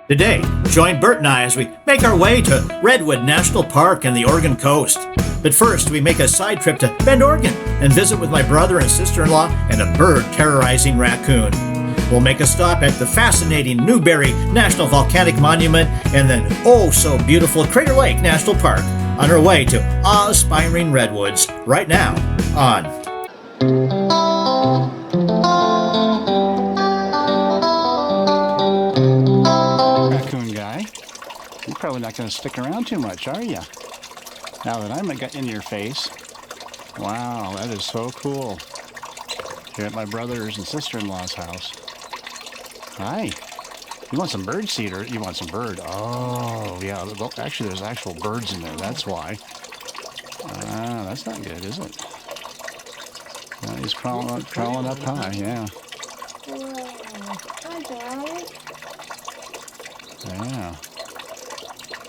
Today, join Bert and I as we make our way to Redwood National Park and the Oregon coast. But first, we make a side trip to Bend, Oregon, and visit with my brother and sister-in-law and a bird-terrorizing raccoon. We'll make a stop at the fascinating Newberry National Volcanic Monument and then oh-so-beautiful Crater Lake National Park on our way to awe-inspiring Redwoods right now on Raccoon guy, you're probably not going to stick around too much, are you? Now that I'm in your face. Wow, that is so cool. Here at my brother's and sister-in-law's house. Hi. You want some bird seed, or you want some bird? Oh, yeah. Actually, there's actual birds in there. That's why. Ah, that's not good, is it? He's crawling up high. Yeah. Hi, Dad. Yeah.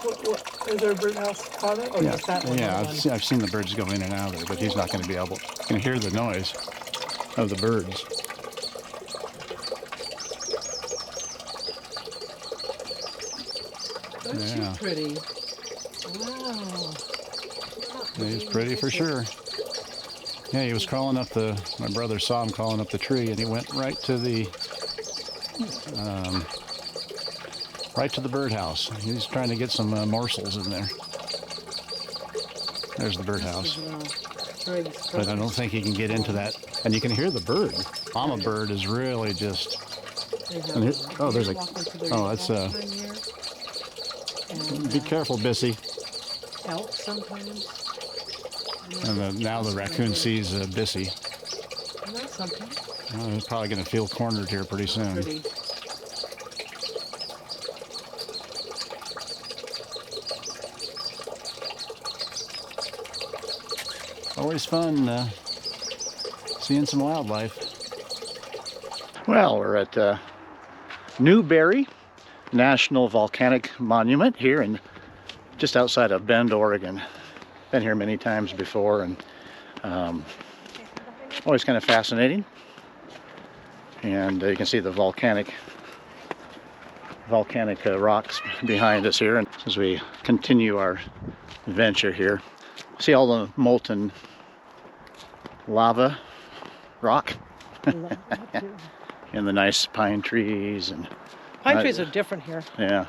What, is there a birdhouse caught it? Or Yeah. just that one? Yeah. I've seen the birds go in and out of there, but he's not going to be able. You can hear the noise of the birds. Aren't you pretty? Wow. He's pretty for sure. Yeah, he was crawling up my brother saw him crawling up the tree, and he went right to the birdhouse. He's trying to get some morsels in there. There's the birdhouse. But I don't think he can get into that. And you can hear the bird. Mama bird is really just... Be careful, Bissy. Elk sometimes. And now the raccoon sees Bissy. That's something. He's probably going to feel cornered here pretty soon. Pretty. Always fun seeing some wildlife. Well, we're at Newberry National Volcanic Monument here in just outside of Bend, Oregon. Been here many times before, and always kind of fascinating. And you can see the volcanic rocks behind us here. And as we continue our adventure here, see all the molten lava rock and the nice pine trees. And Pine trees are different here. yeah,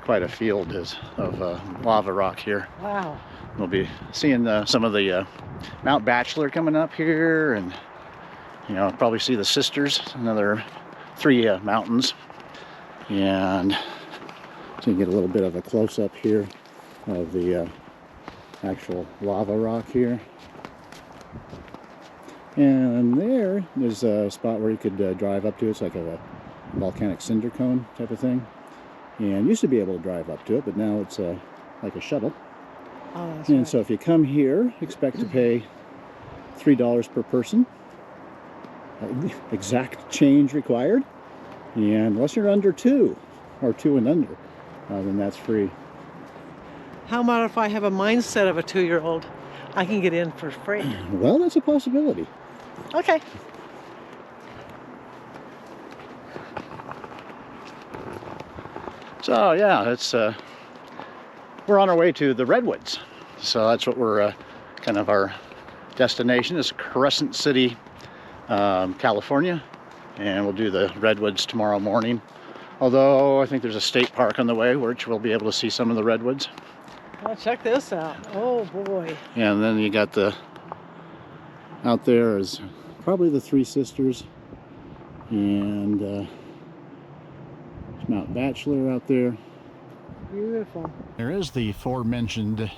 quite a field of lava rock here. Wow. We'll be seeing some of the Mount Bachelor coming up here, and probably see the Sisters, another 3 mountains. And so you can get a little bit of a close-up here of the actual lava rock here. And there's a spot where you could drive up to. It's like a volcanic cinder cone type of thing. And used to be able to drive up to it, but now it's like a shuttle. Oh, that's And right. so if you come here, expect to pay $3 per person. Exact change required. And unless you're under 2, or 2 and under, then that's free. How about if I have a mindset of a 2-year-old? I can get in for free. Well, that's a possibility. Okay. So yeah, we're on our way to the Redwoods. So that's what we're kind of our destination is Crescent City, California, and we'll do the Redwoods tomorrow morning. Although I think there's a state park on the way, which we'll be able to see some of the redwoods. Well, check this out. Oh boy. And then you got out there is probably the 3 Sisters, and there's Mount Bachelor out there. Beautiful. There is the aforementioned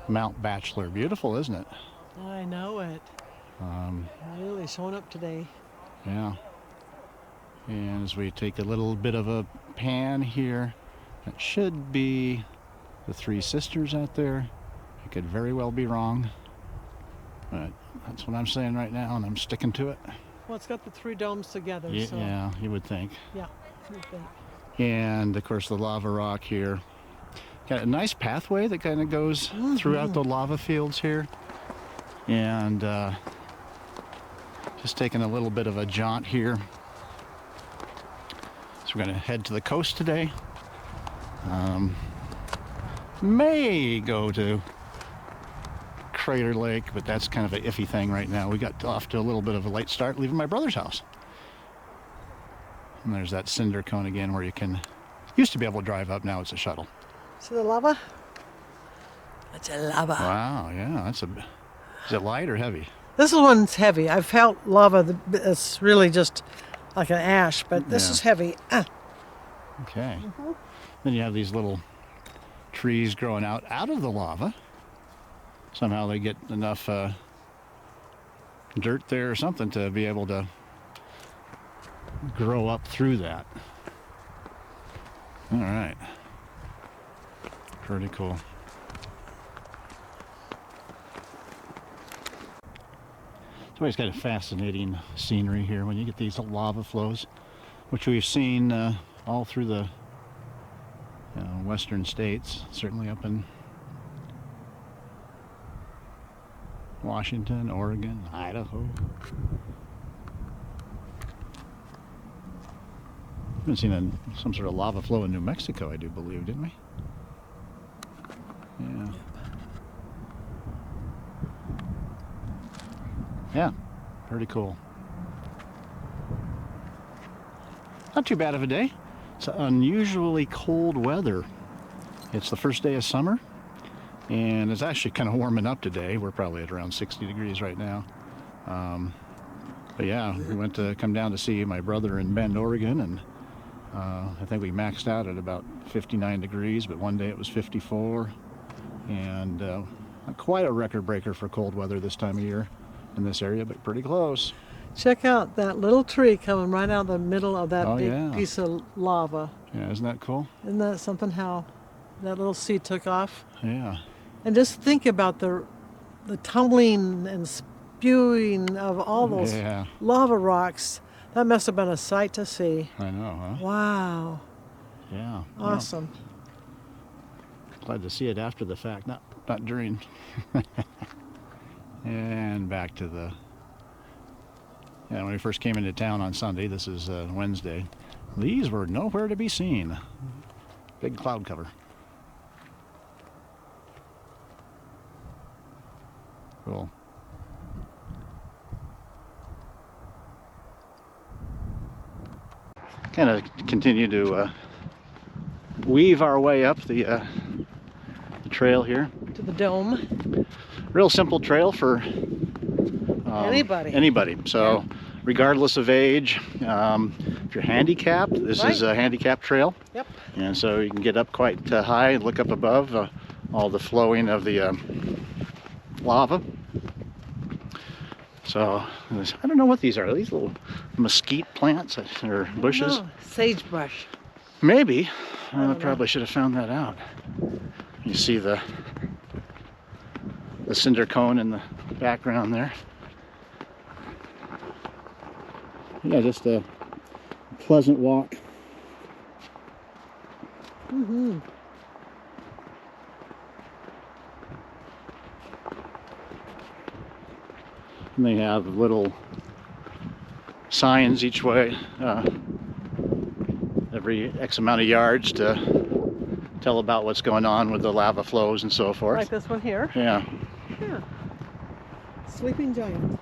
Mount Bachelor. Beautiful, isn't it? I know it. Really showing up today. Yeah. And as we take a little bit of a pan here, it should be the 3 Sisters out there. I could very well be wrong, but that's what I'm saying right now, and I'm sticking to it. Well, it's got the 3 domes together. Yeah, so. yeah, you would think. Yeah, you would think. And of course the lava rock here. Got a nice pathway that kind of goes throughout the lava fields here. And just taking a little bit of a jaunt here. So we're going to head to the coast today. May go to Crater Lake, but that's kind of an iffy thing right now. We got off to a little bit of a late start leaving my brother's house. And there's that cinder cone again where you can, used to be able to drive up, now it's a shuttle. See the lava? That's a lava. Wow, yeah, that's a, is it light or heavy? This one's heavy. I've felt lava that's really just like an ash, but this is heavy. Okay. Then you have these little trees growing out of the lava. Somehow they get enough dirt there or something to be able to grow up through that. All right. Pretty cool. It's always got a fascinating scenery here when you get these lava flows, which we've seen all through the western states, certainly up in Washington, Oregon, Idaho. We've seen some sort of lava flow in New Mexico, I do believe, didn't we? Yeah. Yeah, pretty cool. Not too bad of a day. It's unusually cold weather. It's the first day of summer, and it's actually kind of warming up today. We're probably at around 60 degrees right now. But yeah, we went to come down to see my brother in Bend, Oregon, and I think we maxed out at about 59 degrees, but one day it was 54, and quite a record breaker for cold weather this time of year in this area, but pretty close. Check out that little tree coming right out of the middle of that big piece of lava. Yeah, isn't that cool? Isn't that something how that little seed took off? Yeah. And just think about the tumbling and spewing of all those lava rocks. That must have been a sight to see. I know, huh? Wow. Yeah. Awesome. Well, glad to see it after the fact, not during. And back to the... Yeah, when we first came into town on Sunday, this is Wednesday, these were nowhere to be seen. Big cloud cover. Cool. Kind of continue to weave our way up the trail here. To the dome. Real simple trail for anybody. So regardless of age, if you're handicapped, this is a handicapped trail. Yep. And so you can get up quite high and look up above all the flowing of the lava. So I don't know what these are. Are these little mesquite plants or bushes? No, sagebrush. Maybe. I probably should have found that out. You see the cinder cone in the background there. Yeah, just a pleasant walk. Mm-hmm. And they have little signs each way, every X amount of yards to tell about what's going on with the lava flows and so forth. Like this one here. Yeah. Yeah. Sleeping giant.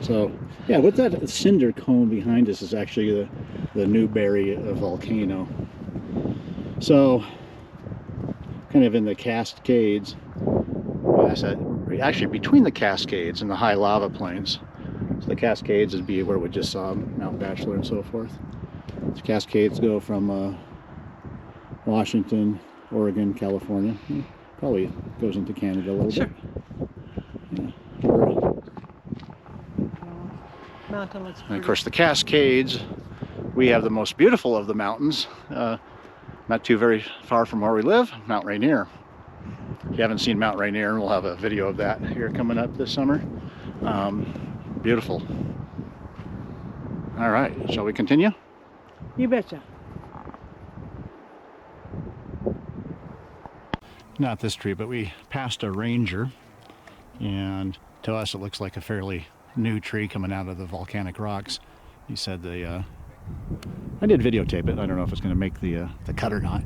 So, yeah, with that cinder cone behind us is actually the Newberry volcano. So, kind of in the Cascades, actually between the Cascades and the high lava plains. So the Cascades would be where we just saw Mount Bachelor and so forth. The Cascades go from Washington, Oregon, California. Probably goes into Canada a little bit. Yeah. Mountain looks pretty. And of course the Cascades, we have the most beautiful of the mountains, not too very far from where we live, Mount Rainier. If you haven't seen Mount Rainier, we'll have a video of that here coming up this summer. Beautiful. All right, shall we continue? You betcha. Not this tree, but we passed a ranger, and to us it looks like a fairly new tree coming out of the volcanic rocks. He said the I did videotape it. I don't know if it's going to make the cut or not.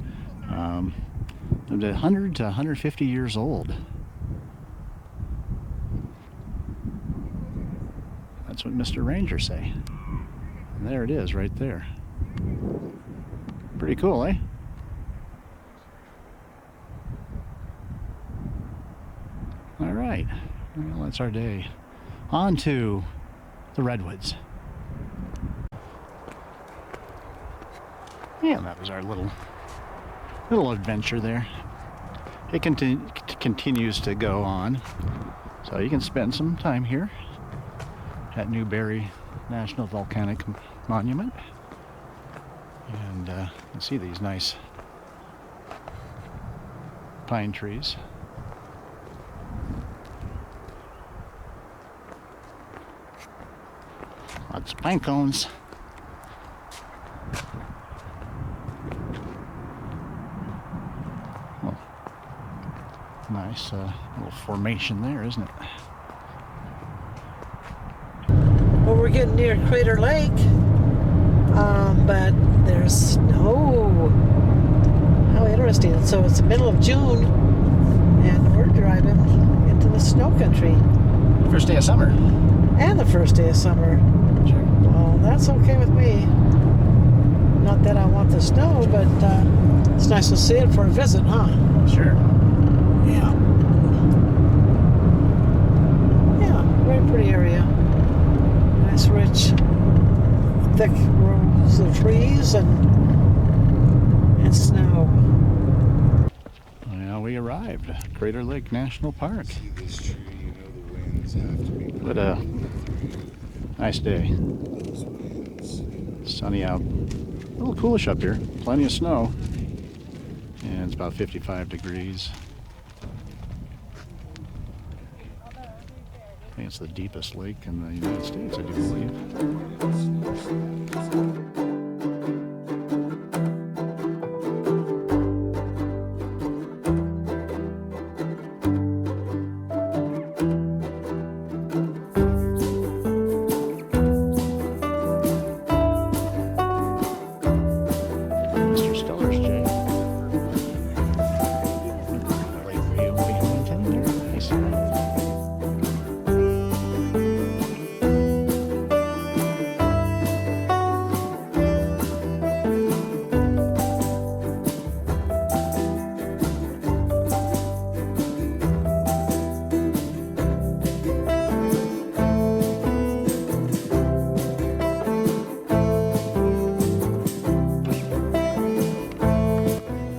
It's 100 to 150 years old. That's what Mr. Ranger say. And there it is, right there. Pretty cool, eh? All right. Well, that's our day. On to the Redwoods. Yeah, that was our little adventure there. It continues to go on, so you can spend some time here at Newberry National Volcanic Monument, and you can see these nice pine trees. Lots of pine cones. Well, nice little formation there, isn't it? Well, we're getting near Crater Lake, but there's snow. How interesting. So it's the middle of June, and we're driving into the snow country. First day of summer. And the first day of summer. Sure. Well, that's okay with me. Not that I want the snow, but it's nice to see it for a visit, huh? Sure. Yeah. Yeah, very pretty area. Nice, rich, thick rows of trees and snow. Well, we arrived at Crater Lake National Park. See this tree, you know the winds have to be. What a nice day. Those winds. Sunny out. A little coolish up here. Plenty of snow. And it's about 55 degrees. I think it's the deepest lake in the United States, I do believe. Mr. Stellar's Jay. Lake view behind him there. Nice.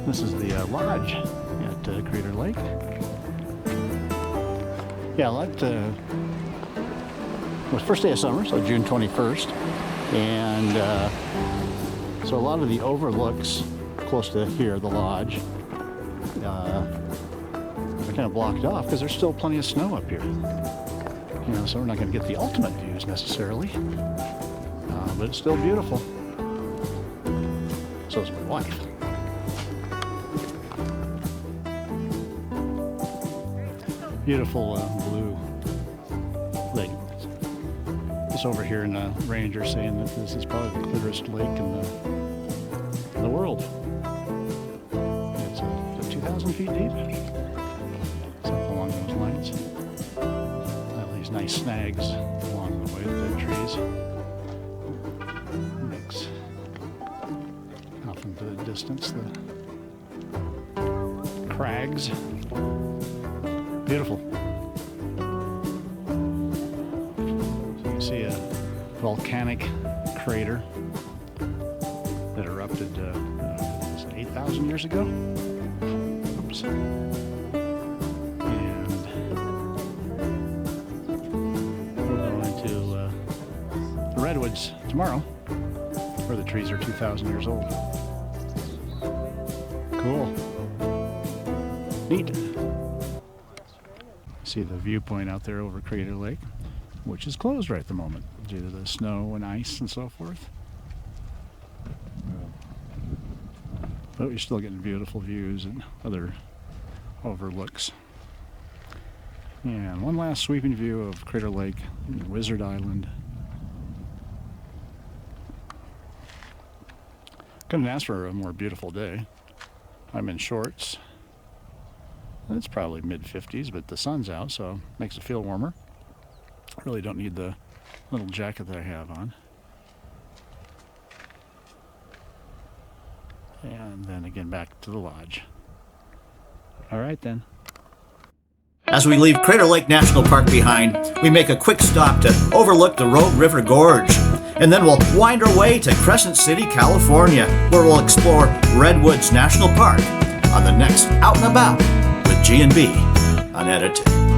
This is the lodge at Crater Lake. Yeah, it was first day of summer, so June 21st. And so a lot of the overlooks close to here, the lodge, are kind of blocked off because there's still plenty of snow up here. You know, so we're not going to get the ultimate views necessarily, but it's still beautiful. So is my wife. Beautiful blue lake. It's over here in the Ranger saying that this is probably the clearest lake in the world. It's 2,000 feet deep, something along those lines. All these nice snags along the way, the dead trees. Makes off into the distance the crags. Beautiful. So you can see a volcanic crater that erupted 8,000 years ago. Oops. And we're going to the Redwoods tomorrow, where the trees are 2,000 years old. Cool. Neat. See the viewpoint out there over Crater Lake, which is closed right at the moment due to the snow and ice and so forth. But you're still getting beautiful views and other overlooks. And one last sweeping view of Crater Lake and Wizard Island. Couldn't ask for a more beautiful day. I'm in shorts. It's probably mid-50s, but the sun's out, so it makes it feel warmer. I really don't need the little jacket that I have on. And then again back to the lodge. All right then. As we leave Crater Lake National Park behind, we make a quick stop to overlook the Rogue River Gorge. And then we'll wind our way to Crescent City, California, where we'll explore Redwoods National Park on the next Out and About with G&B Unedited.